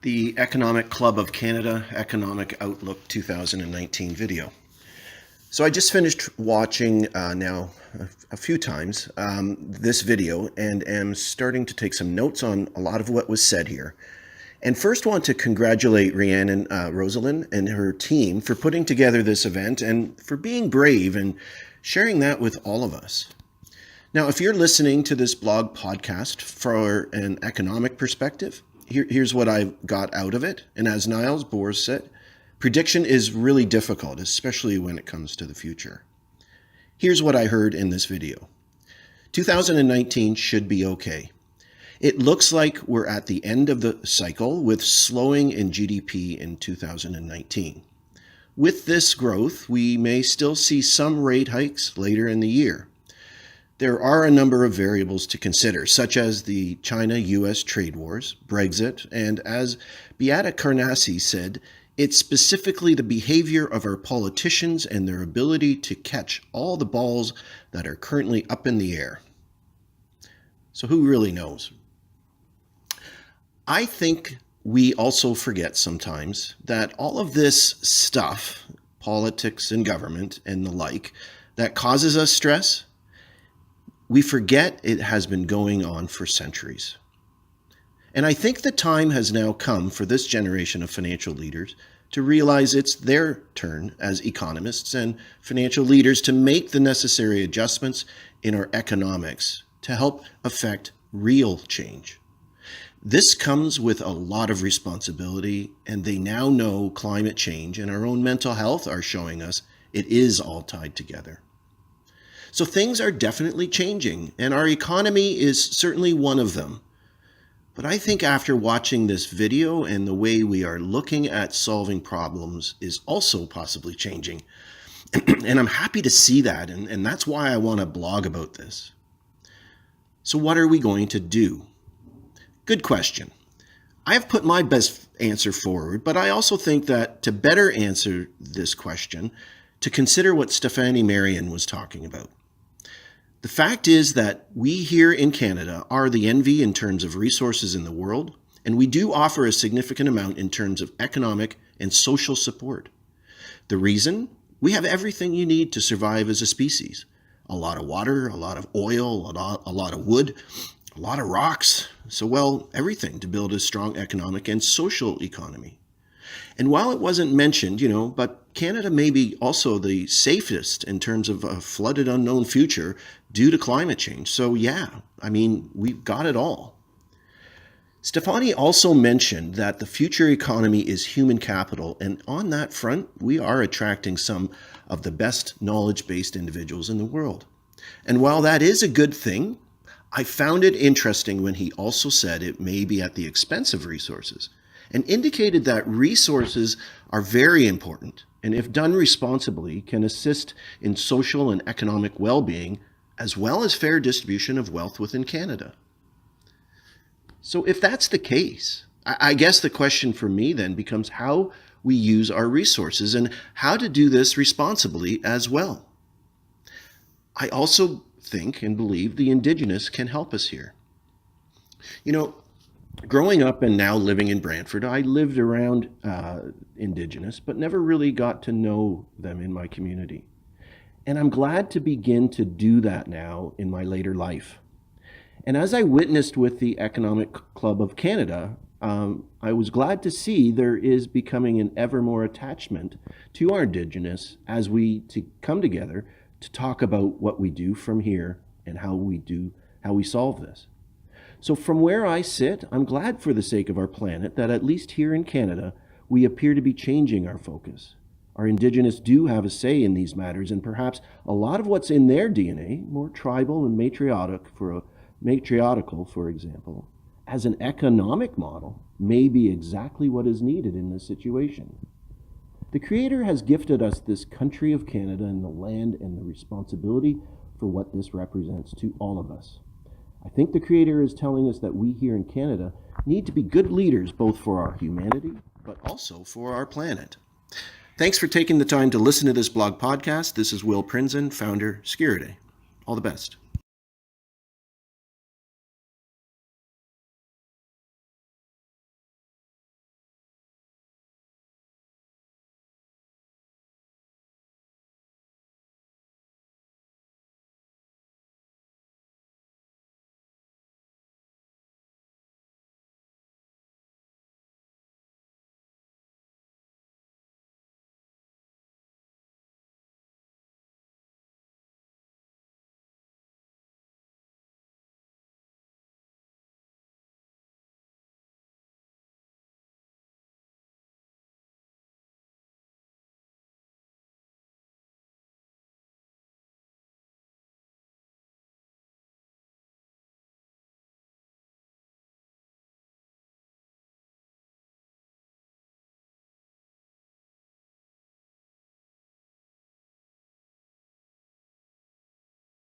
The Economic Club of Canada Economic Outlook 2019 video. So I just finished watching now a few times this video and am starting to take some notes on a lot of what was said here. And first want to congratulate Rhiannon Rosalind and her team for putting together this event and for being brave and sharing that with all of us. Now, if you're listening to this blog podcast for an economic perspective, here's what I got out of it. And as Niles Bohr said, prediction is really difficult, especially when it comes to the future. Here's what I heard in this video. 2019 should be okay. It looks like we're at the end of the cycle with slowing in GDP in 2019. With this growth, we may still see some rate hikes later in the year. There are a number of variables to consider, such as the China-US trade wars, Brexit, and as Beata Carnassi said, it's specifically the behavior of our politicians and their ability to catch all the balls that are currently up in the air. So who really knows? I think we also forget sometimes that all of this stuff, politics and government and the like, that causes us stress, we forget it has been going on for centuries. And I think the time has now come for this generation of financial leaders to realize it's their turn as economists and financial leaders to make the necessary adjustments in our economics to help affect real change. This comes with a lot of responsibility, and they now know climate change and our own mental health are showing us it is all tied together. So things are definitely changing, and our economy is certainly one of them. But I think after watching this video and the way we are looking at solving problems is also possibly changing. And I'm happy to see that, and that's why I want to blog about this. So what are we going to do? Good question. I have put my best answer forward, but I also think that to better answer this question, to consider what Stefani Marion was talking about. The fact is that we here in Canada are the envy in terms of resources in the world, and we do offer a significant amount in terms of economic and social support. The reason? We have everything you need to survive as a species. A lot of water, a lot of oil, a lot of wood, a lot of rocks. So, well, everything to build a strong economic and social economy. And while it wasn't mentioned, but Canada may be also the safest in terms of a flooded unknown future due to climate change. So yeah, we've got it all. Stefani also mentioned that the future economy is human capital. And on that front, we are attracting some of the best knowledge-based individuals in the world. And while that is a good thing, I found it interesting when he also said it may be at the expense of resources, and indicated that resources are very important and if done responsibly can assist in social and economic well-being as well as fair distribution of wealth within Canada. So if that's the case, I guess the question for me then becomes how we use our resources and how to do this responsibly as well. I also think and believe the Indigenous can help us here. Growing up and now living in Brantford, I lived around Indigenous, but never really got to know them in my community. And I'm glad to begin to do that now in my later life. And as I witnessed with the Economic Club of Canada, I was glad to see there is becoming an ever more attachment to our Indigenous as we come together to talk about what we do from here and how we solve this. So from where I sit, I'm glad for the sake of our planet that at least here in Canada, we appear to be changing our focus. Our Indigenous do have a say in these matters, and perhaps a lot of what's in their DNA, more tribal and matriarchal, for example, as an economic model, may be exactly what is needed in this situation. The Creator has gifted us this country of Canada and the land and the responsibility for what this represents to all of us. I think the Creator is telling us that we here in Canada need to be good leaders both for our humanity, but also for our planet. Thanks for taking the time to listen to this blog podcast. This is Will Prinzen, founder, Security. All the best.